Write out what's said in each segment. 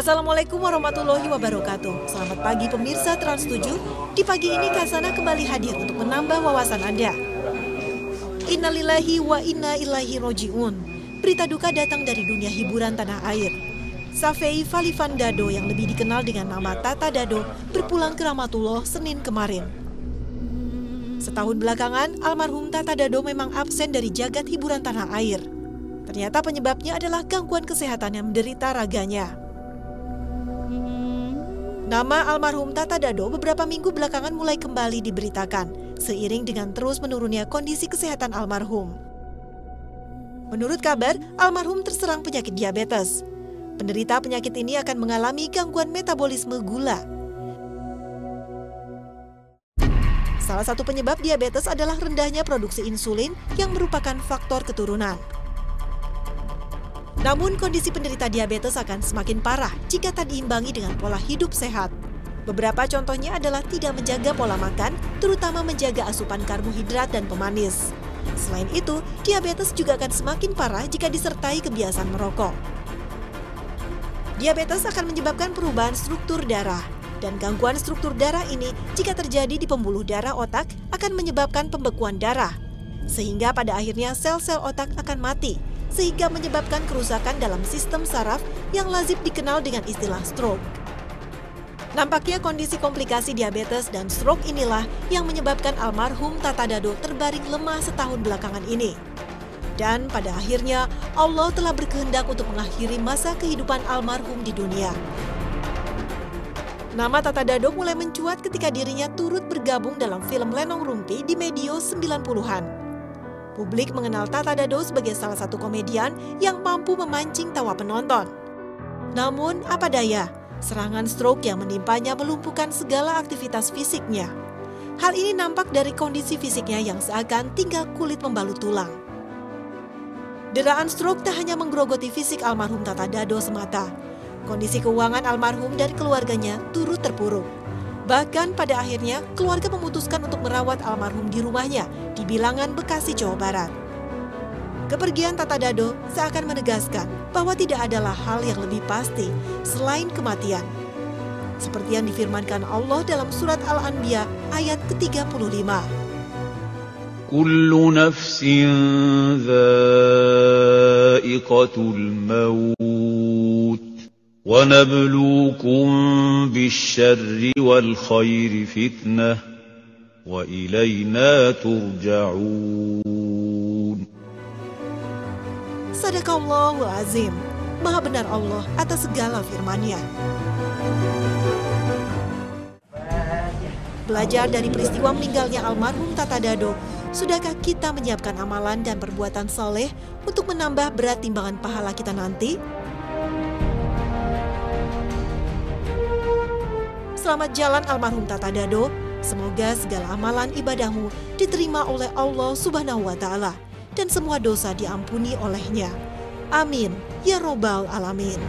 Assalamualaikum warahmatullahi wabarakatuh. Selamat pagi pemirsa Trans 7. Di pagi ini Kasana kembali hadir untuk menambah wawasan Anda. Innalillahi wa inna ilaihi roji'un. Berita duka datang dari dunia hiburan tanah air. Safei Falifan Dado yang lebih dikenal dengan nama Tata Dado berpulang ke Rahmatullah Senin kemarin. Setahun belakangan, almarhum Tata Dado memang absen dari jagat hiburan tanah air. Ternyata penyebabnya adalah gangguan kesehatan yang menderita raganya. Nama almarhum Tata Dado beberapa minggu belakangan mulai kembali diberitakan, seiring dengan terus menurunnya kondisi kesehatan almarhum. Menurut kabar, almarhum terserang penyakit diabetes. Penderita penyakit ini akan mengalami gangguan metabolisme gula. Salah satu penyebab diabetes adalah rendahnya produksi insulin yang merupakan faktor keturunan. Namun kondisi penderita diabetes akan semakin parah jika tak diimbangi dengan pola hidup sehat. Beberapa contohnya adalah tidak menjaga pola makan, terutama menjaga asupan karbohidrat dan pemanis. Selain itu, diabetes juga akan semakin parah jika disertai kebiasaan merokok. Diabetes akan menyebabkan perubahan struktur darah, dan gangguan struktur darah ini jika terjadi di pembuluh darah otak akan menyebabkan pembekuan darah, sehingga pada akhirnya sel-sel otak akan mati, sehingga menyebabkan kerusakan dalam sistem saraf yang lazim dikenal dengan istilah stroke. Nampaknya kondisi komplikasi diabetes dan stroke inilah yang menyebabkan almarhum Tata Dado terbaring lemah setahun belakangan ini. Dan pada akhirnya Allah telah berkehendak untuk mengakhiri masa kehidupan almarhum di dunia. Nama Tata Dado mulai mencuat ketika dirinya turut bergabung dalam film Lenong Rumpi di medio 90-an. Publik mengenal Tata Dado sebagai salah satu komedian yang mampu memancing tawa penonton. Namun, apa daya, serangan stroke yang menimpanya melumpuhkan segala aktivitas fisiknya. Hal ini nampak dari kondisi fisiknya yang seakan tinggal kulit membalut tulang. Deraan stroke tak hanya menggerogoti fisik almarhum Tata Dado semata. Kondisi keuangan almarhum dan keluarganya turut terpuruk. Bahkan pada akhirnya, keluarga memutuskan untuk merawat almarhum di rumahnya di Bilangan, Bekasi, Jawa Barat. Kepergian Tata Dado seakan menegaskan bahwa tidak adalah hal yang lebih pasti selain kematian. Seperti yang difirmankan Allah dalam surat Al-Anbiya ayat ke-35. Kullu nafsin dha'iqatul maut. وَنَبْلُوكُمْ بِالشَّرِّ وَالْخَيْرِ فِتْنَةً وَإِلَيْنَا تُرْجَعُونَ. Sadaqallahul Azim. Maha benar Allah atas segala firman-Nya. Belajar dari peristiwa meninggalnya almarhum Tata Dado, sudahkah kita menyiapkan amalan dan perbuatan saleh untuk menambah berat timbangan pahala kita nanti? Selamat jalan almarhum Tata Dado. Semoga segala amalan ibadahmu diterima oleh Allah Subhanahu wa Ta'ala dan semua dosa diampuni olehnya. Amin ya Robbal Alamin.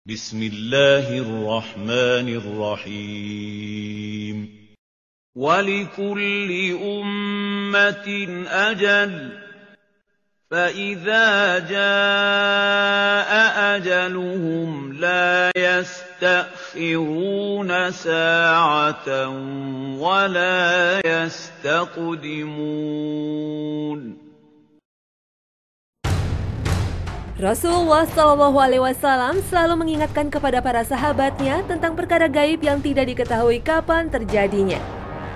Bismillahirrahmanirrahim. وَلِكُلِّ أُمَّةٍ أَجَلٌ فَإِذَا جَاءَ أَجَلُهُمْ لَا يَسْتَأْخِرُونَ سَاعَةً وَلَا يَسْتَقْدِمُونَ. Rasulullah SAW selalu mengingatkan kepada para sahabatnya tentang perkara gaib yang tidak diketahui kapan terjadinya.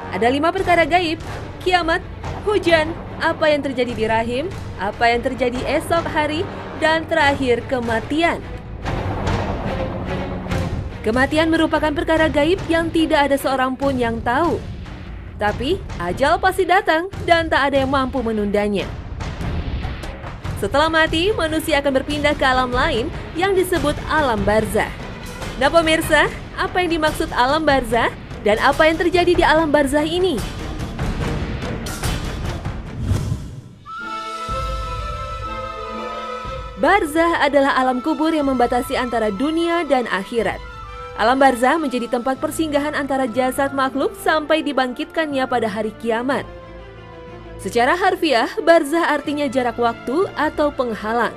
Ada 5 perkara gaib: kiamat, hujan, apa yang terjadi di rahim, apa yang terjadi esok hari, dan terakhir kematian. Kematian merupakan perkara gaib yang tidak ada seorang pun yang tahu. Tapi ajal pasti datang dan tak ada yang mampu menundanya. Setelah mati, manusia akan berpindah ke alam lain yang disebut alam barzah. Nah pemirsa, apa yang dimaksud alam barzah? Dan apa yang terjadi di alam barzah ini? Barzah adalah alam kubur yang membatasi antara dunia dan akhirat. Alam barzah menjadi tempat persinggahan antara jasad makhluk sampai dibangkitkannya pada hari kiamat. Secara harfiah, barzah artinya jarak waktu atau penghalang.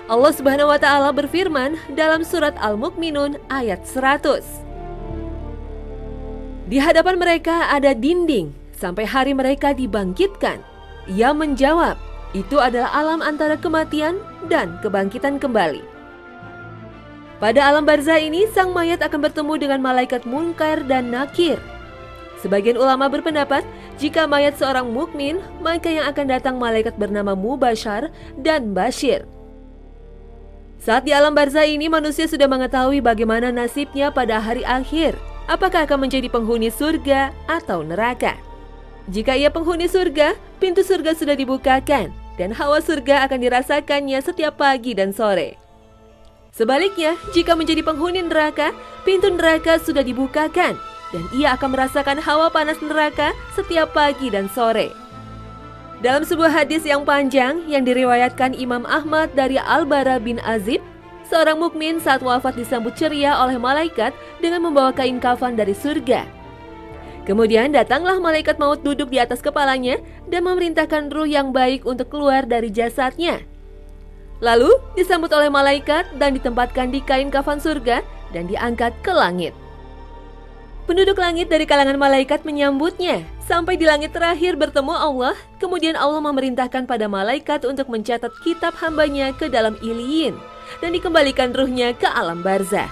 Allah Subhanahu wa Ta'ala berfirman dalam surat Al-Mu'minun ayat 100. Di hadapan mereka ada dinding sampai hari mereka dibangkitkan. Ia menjawab, itu adalah alam antara kematian dan kebangkitan kembali. Pada alam barzah ini, sang mayat akan bertemu dengan malaikat Munkar dan Nakir. Sebagian ulama berpendapat, jika mayat seorang mukmin, maka yang akan datang malaikat bernama Mubashar dan Bashir. Saat di alam barzah ini, manusia sudah mengetahui bagaimana nasibnya pada hari akhir. Apakah akan menjadi penghuni surga atau neraka? Jika ia penghuni surga, pintu surga sudah dibukakan dan hawa surga akan dirasakannya setiap pagi dan sore. Sebaliknya, jika menjadi penghuni neraka, pintu neraka sudah dibukakan dan ia akan merasakan hawa panas neraka setiap pagi dan sore. Dalam sebuah hadis yang panjang yang diriwayatkan Imam Ahmad dari Al-Bara bin Azib, seorang mukmin saat wafat disambut ceria oleh malaikat dengan membawa kain kafan dari surga. Kemudian datanglah malaikat maut duduk di atas kepalanya dan memerintahkan ruh yang baik untuk keluar dari jasadnya. Lalu disambut oleh malaikat dan ditempatkan di kain kafan surga dan diangkat ke langit. Penduduk langit dari kalangan malaikat menyambutnya sampai di langit terakhir bertemu Allah. Kemudian Allah memerintahkan pada malaikat untuk mencatat kitab hambanya ke dalam Iliyin dan dikembalikan ruhnya ke alam barzah.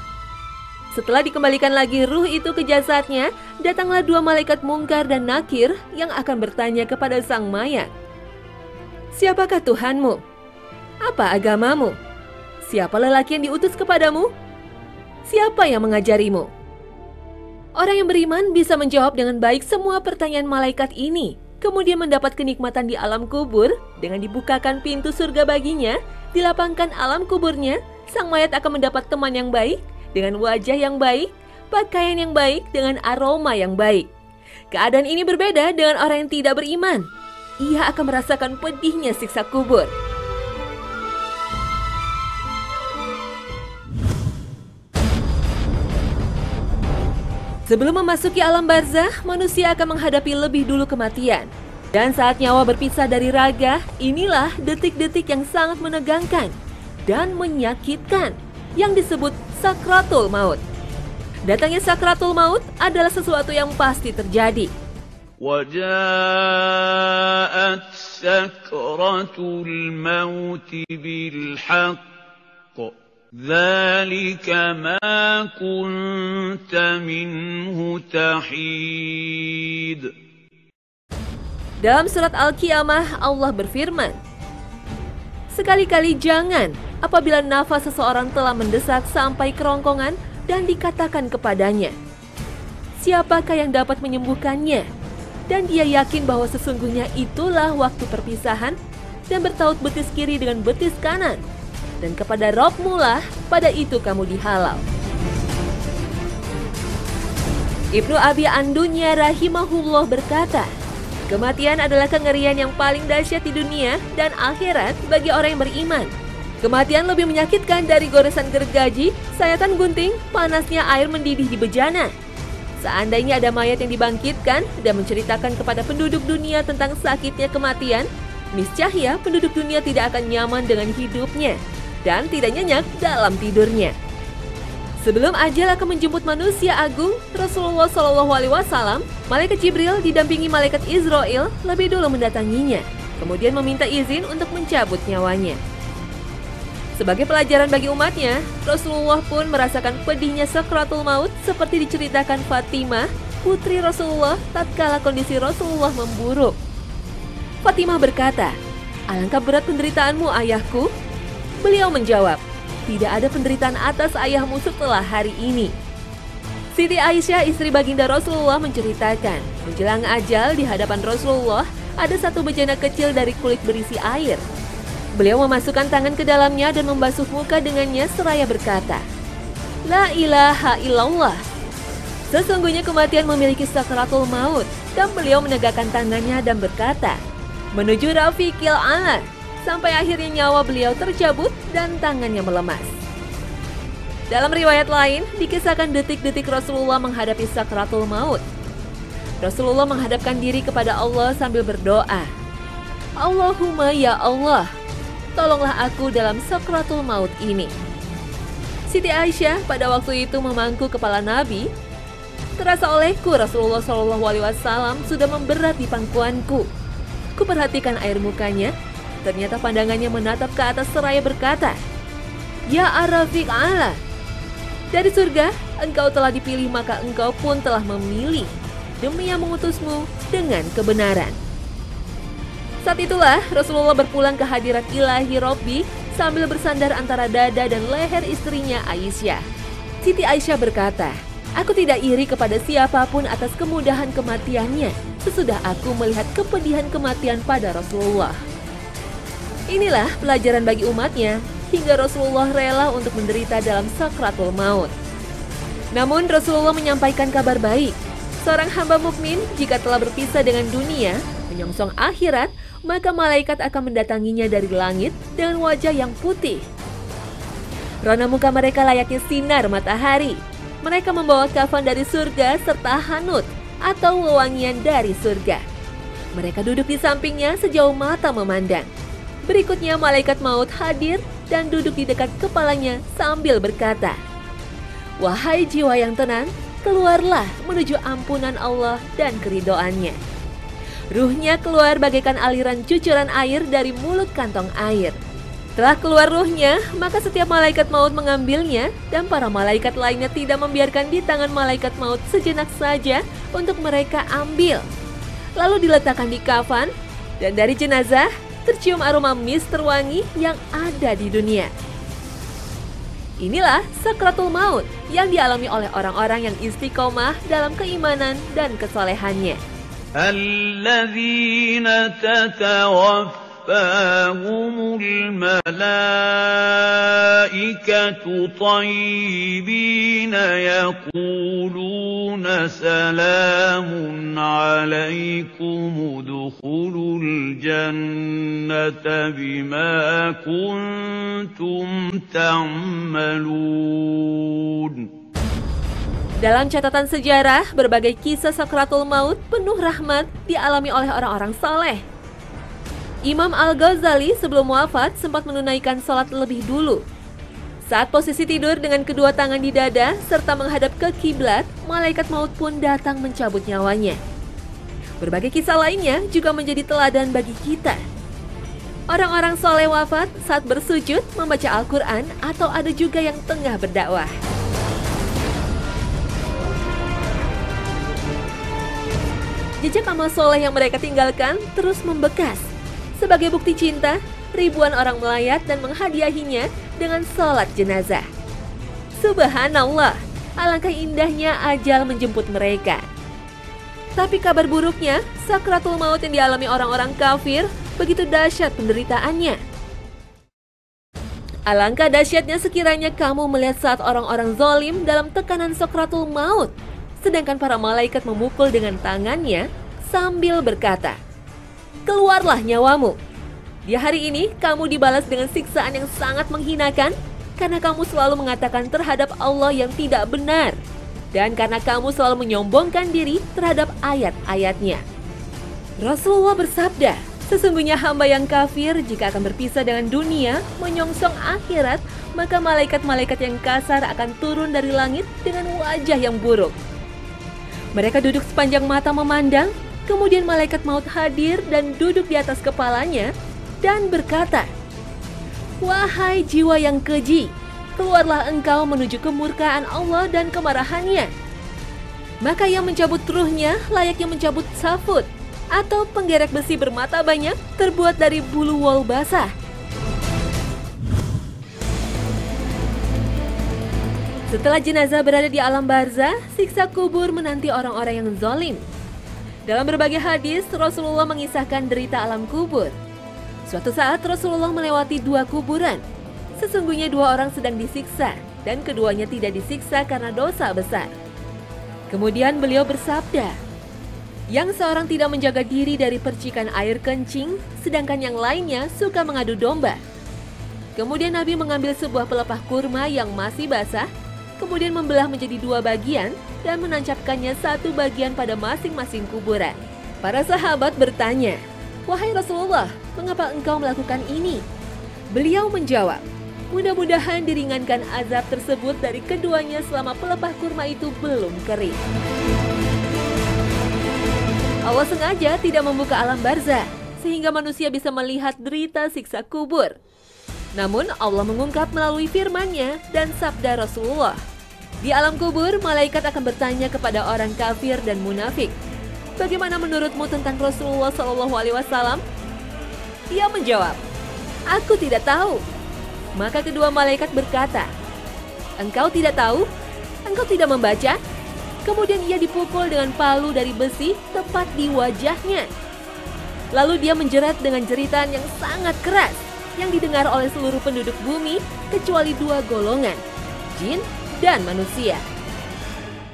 Setelah dikembalikan lagi ruh itu ke jasadnya, datanglah dua malaikat Munkar dan Nakir yang akan bertanya kepada sang mayat. Siapakah Tuhanmu? Apa agamamu? Siapa lelaki yang diutus kepadamu? Siapa yang mengajarimu? Orang yang beriman bisa menjawab dengan baik semua pertanyaan malaikat ini, kemudian mendapat kenikmatan di alam kubur dengan dibukakan pintu surga baginya, dilapangkan alam kuburnya, sang mayat akan mendapat teman yang baik, dengan wajah yang baik, pakaian yang baik, dengan aroma yang baik. Keadaan ini berbeda dengan orang yang tidak beriman. Ia akan merasakan pedihnya siksa kubur. Sebelum memasuki alam barzah, manusia akan menghadapi lebih dulu kematian. Dan saat nyawa berpisah dari raga, inilah detik-detik yang sangat menegangkan dan menyakitkan yang disebut sakratul maut. Datangnya sakratul maut adalah sesuatu yang pasti terjadi. وَجَاءَتْ سَكْرَةُ الْمَوْتِ بِالْحَقِّ ذَلِكَ مَا كُنْتَ مِنْهُ تَحِيدُ. Dalam surat Al-Qiyamah, Allah berfirman, sekali-kali jangan apabila nafas seseorang telah mendesak sampai kerongkongan dan dikatakan kepadanya, siapakah yang dapat menyembuhkannya? Dan dia yakin bahwa sesungguhnya itulah waktu perpisahan dan bertaut betis kiri dengan betis kanan. Dan kepada Rabb-Mu lah pada itu kamu dihalau. Ibnu Abi An-Dunya rahimahullah berkata, kematian adalah kengerian yang paling dahsyat di dunia dan akhirat bagi orang yang beriman. Kematian lebih menyakitkan dari goresan gergaji, sayatan gunting, panasnya air mendidih di bejana. Seandainya ada mayat yang dibangkitkan dan menceritakan kepada penduduk dunia tentang sakitnya kematian, niscaya penduduk dunia tidak akan nyaman dengan hidupnya dan tidak nyenyak dalam tidurnya. Sebelum ajal akan menjemput manusia agung, Rasulullah SAW, malaikat Jibril didampingi malaikat Israel lebih dulu mendatanginya, kemudian meminta izin untuk mencabut nyawanya. Sebagai pelajaran bagi umatnya, Rasulullah pun merasakan pedihnya sakratul maut seperti diceritakan Fatimah, putri Rasulullah tatkala kondisi Rasulullah memburuk. Fatimah berkata, "Alangkah berat penderitaanmu, ayahku." Beliau menjawab, "Tidak ada penderitaan atas ayahmu setelah hari ini." Siti Aisyah, istri baginda Rasulullah, menceritakan, menjelang ajal di hadapan Rasulullah ada satu bejana kecil dari kulit berisi air. Beliau memasukkan tangan ke dalamnya dan membasuh muka dengannya seraya berkata, "La ilaha illallah." Sesungguhnya kematian memiliki sakratul maut, dan beliau menegakkan tangannya dan berkata, "Menuju Rafiqil A'la," sampai akhirnya nyawa beliau tercabut dan tangannya melemas. Dalam riwayat lain, dikisahkan detik-detik Rasulullah menghadapi sakratul maut. Rasulullah menghadapkan diri kepada Allah sambil berdoa, Allahumma ya Allah, tolonglah aku dalam sakratul maut ini. Siti Aisyah pada waktu itu memangku kepala Nabi. Terasa olehku Rasulullah SAW sudah memberat di pangkuanku. Kuperhatikan air mukanya, ternyata pandangannya menatap ke atas seraya berkata, Ya Ar-Rafiq Allah, dari surga engkau telah dipilih maka engkau pun telah memilih demi yang mengutusmu dengan kebenaran. Saat itulah Rasulullah berpulang ke hadirat ilahi Robbi sambil bersandar antara dada dan leher istrinya Aisyah. Siti Aisyah berkata, Aku tidak iri kepada siapapun atas kemudahan kematiannya sesudah aku melihat kepedihan kematian pada Rasulullah. Inilah pelajaran bagi umatnya hingga Rasulullah rela untuk menderita dalam sakratul maut. Namun Rasulullah menyampaikan kabar baik. Seorang hamba mukmin jika telah berpisah dengan dunia, menyongsong akhirat, maka malaikat akan mendatanginya dari langit dengan wajah yang putih. Rona muka mereka layaknya sinar matahari. Mereka membawa kafan dari surga serta hanut atau wewangian dari surga. Mereka duduk di sampingnya sejauh mata memandang. Berikutnya malaikat maut hadir dan duduk di dekat kepalanya sambil berkata, Wahai jiwa yang tenang, keluarlah menuju ampunan Allah dan keridhoannya. Ruhnya keluar bagaikan aliran cucuran air dari mulut kantong air. Setelah keluar ruhnya, maka setiap malaikat maut mengambilnya dan para malaikat lainnya tidak membiarkan di tangan malaikat maut sejenak saja untuk mereka ambil. Lalu diletakkan di kafan dan dari jenazah tercium aroma mis terwangi yang ada di dunia. Inilah sakratul maut yang dialami oleh orang-orang yang istiqomah dalam keimanan dan kesolehannya. Alladzina tatawaffahumul malaikatu tayyibina yaquluna salamun alaikum udkhulul jannata bima kuntum ta'malun. Dalam catatan sejarah, berbagai kisah sakratul maut penuh rahmat dialami oleh orang-orang saleh. Imam Al-Ghazali sebelum wafat sempat menunaikan sholat lebih dulu. Saat posisi tidur dengan kedua tangan di dada serta menghadap ke kiblat, malaikat maut pun datang mencabut nyawanya. Berbagai kisah lainnya juga menjadi teladan bagi kita. Orang-orang soleh wafat saat bersujud membaca Al-Quran atau ada juga yang tengah berdakwah. Jejak amal soleh yang mereka tinggalkan terus membekas. Sebagai bukti cinta, ribuan orang melayat dan menghadiahinya dengan sholat jenazah. Subhanallah, alangkah indahnya ajal menjemput mereka. Tapi kabar buruknya, sakratul maut yang dialami orang-orang kafir begitu dahsyat penderitaannya. Alangkah dahsyatnya sekiranya kamu melihat saat orang-orang zalim dalam tekanan sakratul maut, sedangkan para malaikat memukul dengan tangannya sambil berkata, Keluarlah nyawamu. Di hari ini kamu dibalas dengan siksaan yang sangat menghinakan karena kamu selalu mengatakan terhadap Allah yang tidak benar dan karena kamu selalu menyombongkan diri terhadap ayat-ayatnya. Rasulullah bersabda, sesungguhnya hamba yang kafir jika akan berpisah dengan dunia menyongsong akhirat, maka malaikat-malaikat yang kasar akan turun dari langit dengan wajah yang buruk. Mereka duduk sepanjang mata memandang. Kemudian malaikat maut hadir dan duduk di atas kepalanya dan berkata, Wahai jiwa yang keji, keluarlah engkau menuju kemurkaan Allah dan kemarahannya. Maka ia mencabut ruhnya layaknya mencabut safut atau penggerek besi bermata banyak terbuat dari bulu wol basah. Setelah jenazah berada di alam barzah, siksa kubur menanti orang-orang yang zalim. Dalam berbagai hadis, Rasulullah mengisahkan derita alam kubur. Suatu saat Rasulullah melewati 2 kuburan. Sesungguhnya 2 orang sedang disiksa dan keduanya tidak disiksa karena dosa besar. Kemudian beliau bersabda, yang seorang tidak menjaga diri dari percikan air kencing, sedangkan yang lainnya suka mengadu domba. Kemudian Nabi mengambil sebuah pelepah kurma yang masih basah, kemudian membelah menjadi 2 bagian dan menancapkannya satu bagian pada masing-masing kuburan. Para sahabat bertanya, "Wahai Rasulullah, mengapa engkau melakukan ini?" Beliau menjawab, mudah-mudahan diringankan azab tersebut dari keduanya selama pelepah kurma itu belum kering. Allah sengaja tidak membuka alam barzah, sehingga manusia bisa melihat derita siksa kubur. Namun Allah mengungkap melalui firman-Nya dan sabda Rasulullah. Di alam kubur, malaikat akan bertanya kepada orang kafir dan munafik, "Bagaimana menurutmu tentang Rasulullah SAW?" Ia menjawab, "Aku tidak tahu." Maka kedua malaikat berkata, "Engkau tidak tahu? Engkau tidak membaca?" Kemudian ia dipukul dengan palu dari besi tepat di wajahnya. Lalu dia menjerat dengan jeritan yang sangat keras yang didengar oleh seluruh penduduk bumi kecuali 2 golongan, jin dan manusia.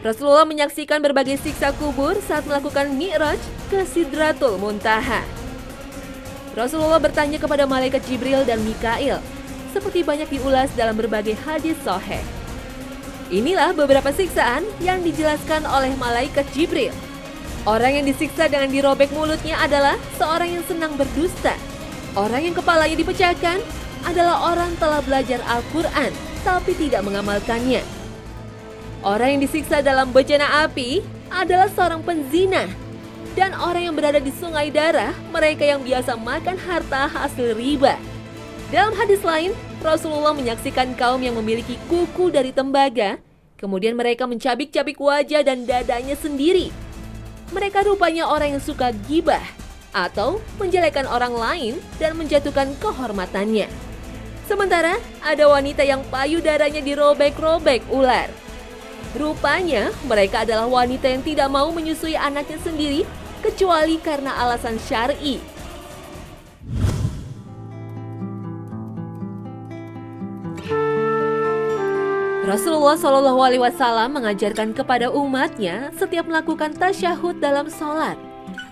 Rasulullah menyaksikan berbagai siksa kubur saat melakukan Mi'raj ke Sidratul Muntaha. Rasulullah bertanya kepada malaikat Jibril dan Mikail, seperti banyak diulas dalam berbagai hadis sahih. Inilah beberapa siksaan yang dijelaskan oleh malaikat Jibril. Orang yang disiksa dengan dirobek mulutnya adalah seorang yang senang berdusta. Orang yang kepalanya dipecahkan adalah orang telah belajar Al-Quran tapi tidak mengamalkannya. Orang yang disiksa dalam bejana api adalah seorang penzina. Dan orang yang berada di sungai darah, mereka yang biasa makan harta hasil riba. Dalam hadis lain, Rasulullah menyaksikan kaum yang memiliki kuku dari tembaga, kemudian mereka mencabik-cabik wajah dan dadanya sendiri. Mereka rupanya orang yang suka gibah atau menjelekkan orang lain dan menjatuhkan kehormatannya. Sementara ada wanita yang payudaranya dirobek-robek ular. Rupanya mereka adalah wanita yang tidak mau menyusui anaknya sendiri kecuali karena alasan syar'i. Rasulullah SAW mengajarkan kepada umatnya setiap melakukan tasyahud dalam sholat,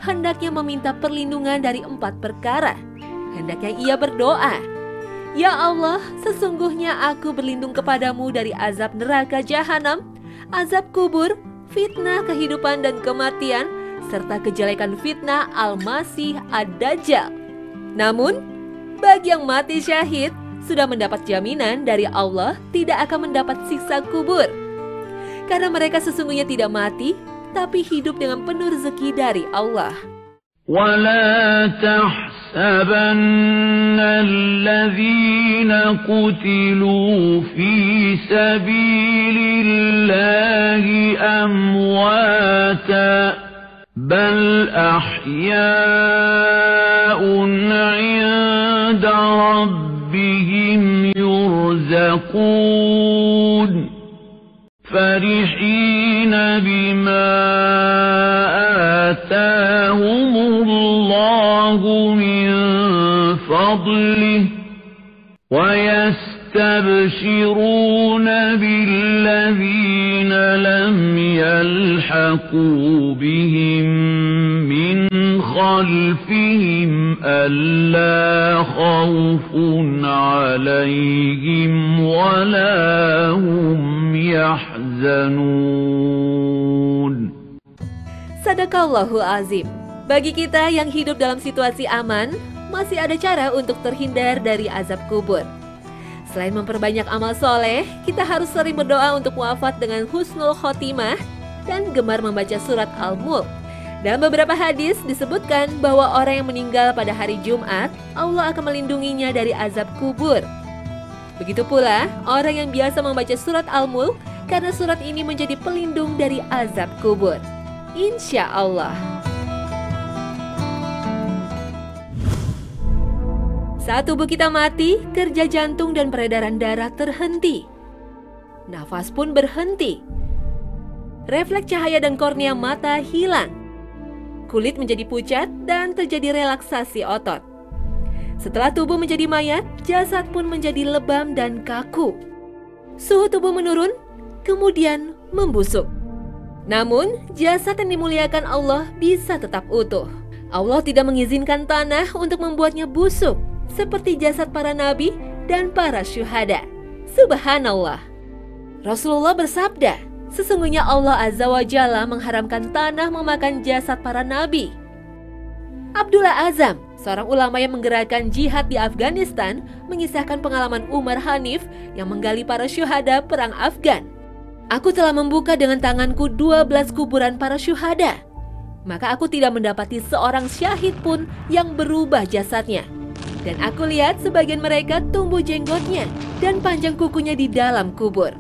hendaknya meminta perlindungan dari 4 perkara. Hendaknya ia berdoa, "Ya Allah, sesungguhnya aku berlindung kepadamu dari azab neraka jahanam, azab kubur, fitnah kehidupan dan kematian, serta kejelekan fitnah Al-Masih Ad-Dajjal." Namun, bagi yang mati syahid, sudah mendapat jaminan dari Allah tidak akan mendapat siksa kubur. Karena mereka sesungguhnya tidak mati, tapi hidup dengan penuh rezeki dari Allah. وَلَا تَحْسَبَنَّ الَّذِينَ قُتِلُوا فِي سَبِيلِ اللَّهِ أَمْوَاتًا بَلْ أَحْيَاءٌ عِندَ رَبِّهِمْ يُرْزَقُونَ فَرِحِينَ بِمَا آتَاهُمُ اللَّهُ مِنْ فَضْلِهِ وَيَسْتَبْشِرُونَ بِالَّذِينَ لَمْ يَلْحَقُوا بِهِمْ مِنْ خَلْفِهِمْ أَلَّا خَوْفٌ عَلَيْهِمْ وَلَا هُمْ يَحْزَنُونَ. Sadaqallahul Azim. Bagi kita yang hidup dalam situasi aman, masih ada cara untuk terhindar dari azab kubur. Selain memperbanyak amal soleh, kita harus sering berdoa untuk wafat dengan husnul khotimah dan gemar membaca surat Al-Mulk. Dalam beberapa hadis disebutkan bahwa orang yang meninggal pada hari Jumat, Allah akan melindunginya dari azab kubur. Begitu pula orang yang biasa membaca surat Al-Mulk, karena surat ini menjadi pelindung dari azab kubur. Insya Allah. Saat tubuh kita mati, kerja jantung dan peredaran darah terhenti. Nafas pun berhenti. Refleks cahaya dan kornea mata hilang. Kulit menjadi pucat dan terjadi relaksasi otot. Setelah tubuh menjadi mayat, jasad pun menjadi lebam dan kaku. Suhu tubuh menurun, kemudian membusuk. Namun, jasad yang dimuliakan Allah bisa tetap utuh. Allah tidak mengizinkan tanah untuk membuatnya busuk, seperti jasad para nabi dan para syuhada. Subhanallah. Rasulullah bersabda, sesungguhnya Allah Azza wa Jalla mengharamkan tanah memakan jasad para nabi. Abdullah Azam, seorang ulama yang menggerakkan jihad di Afghanistan, mengisahkan pengalaman Umar Hanif yang menggali para syuhada perang Afgan. Aku telah membuka dengan tanganku 12 kuburan para syuhada. Maka aku tidak mendapati seorang syahid pun yang berubah jasadnya. Dan aku lihat sebagian mereka tumbuh jenggotnya dan panjang kukunya di dalam kubur.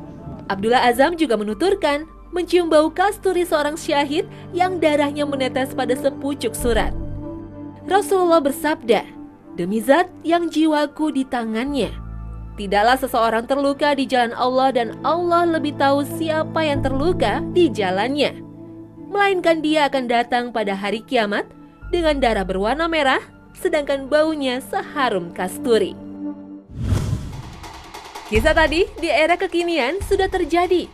Abdullah Azam juga menuturkan mencium bau kasturi seorang syahid yang darahnya menetes pada sepucuk surat. Rasulullah bersabda, demi zat yang jiwaku di tangannya, tidaklah seseorang terluka di jalan Allah dan Allah lebih tahu siapa yang terluka di jalannya. Melainkan dia akan datang pada hari kiamat dengan darah berwarna merah, sedangkan baunya seharum kasturi. Kisah tadi di era kekinian sudah terjadi.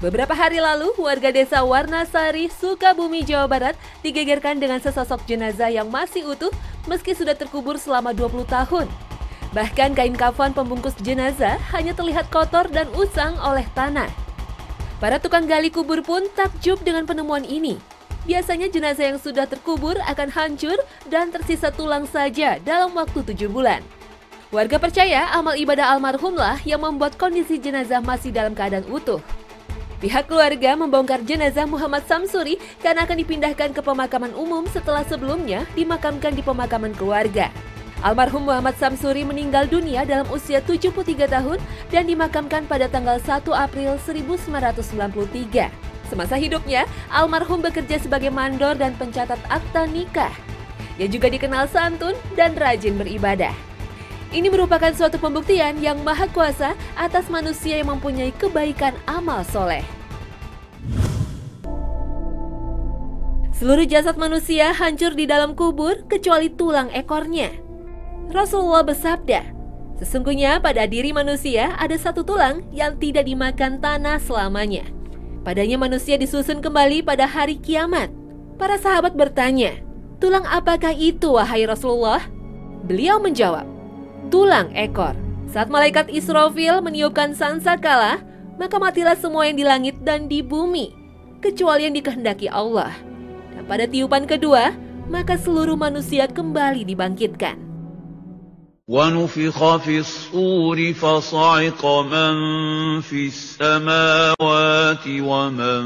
Beberapa hari lalu, warga desa Warnasari, Sukabumi, Jawa Barat digegerkan dengan sesosok jenazah yang masih utuh meski sudah terkubur selama 20 tahun. Bahkan kain kafan pembungkus jenazah hanya terlihat kotor dan usang oleh tanah. Para tukang gali kubur pun takjub dengan penemuan ini. Biasanya jenazah yang sudah terkubur akan hancur dan tersisa tulang saja dalam waktu 7 bulan. Warga percaya amal ibadah almarhumlah yang membuat kondisi jenazah masih dalam keadaan utuh. Pihak keluarga membongkar jenazah Muhammad Samsuri karena akan dipindahkan ke pemakaman umum setelah sebelumnya dimakamkan di pemakaman keluarga. Almarhum Muhammad Samsuri meninggal dunia dalam usia 73 tahun dan dimakamkan pada tanggal 1 April 1993. Semasa hidupnya, almarhum bekerja sebagai mandor dan pencatat akta nikah. Ia juga dikenal santun dan rajin beribadah. Ini merupakan suatu pembuktian yang maha kuasa atas manusia yang mempunyai kebaikan amal soleh. Seluruh jasad manusia hancur di dalam kubur kecuali tulang ekornya. Rasulullah bersabda, sesungguhnya pada diri manusia ada satu tulang yang tidak dimakan tanah selamanya. Padanya manusia disusun kembali pada hari kiamat. Para sahabat bertanya, tulang apakah itu wahai Rasulullah? Beliau menjawab, tulang ekor. Saat malaikat Israfil meniupkan sangkakala, maka matilah semua yang di langit dan di bumi, kecuali yang dikehendaki Allah. Dan pada tiupan kedua, maka seluruh manusia kembali dibangkitkan. وَنُفِخَ فِي الصُّورِ فَصَعِقَ مَن فِي السَّمَاوَاتِ وَمَن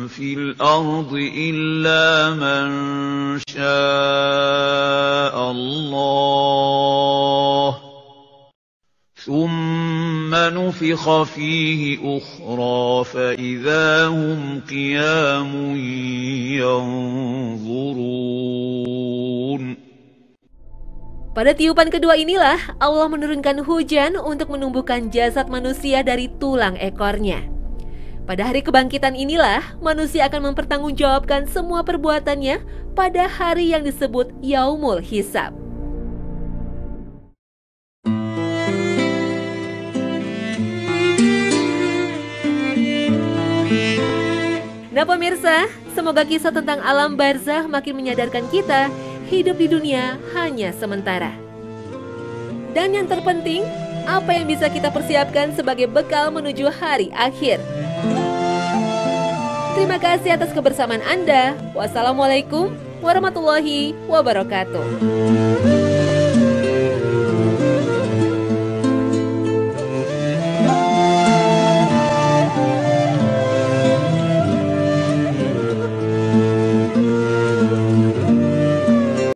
فِي الْأَرْضِ إِلَّا مَن شَاءَ اللَّهُ ثُمَّ نُفِخَ فِيهِ أُخْرَىٰ فَإِذَا هُمْ قِيَامٌ يَنظُرُونَ. Pada tiupan kedua inilah Allah menurunkan hujan untuk menumbuhkan jasad manusia dari tulang ekornya. Pada hari kebangkitan inilah manusia akan mempertanggungjawabkan semua perbuatannya pada hari yang disebut Yaumul Hisab. Nah pemirsa, semoga kisah tentang alam barzakh makin menyadarkan kita hidup di dunia hanya sementara. Dan yang terpenting, apa yang bisa kita persiapkan sebagai bekal menuju hari akhir. Terima kasih atas kebersamaan Anda. Wassalamualaikum warahmatullahi wabarakatuh.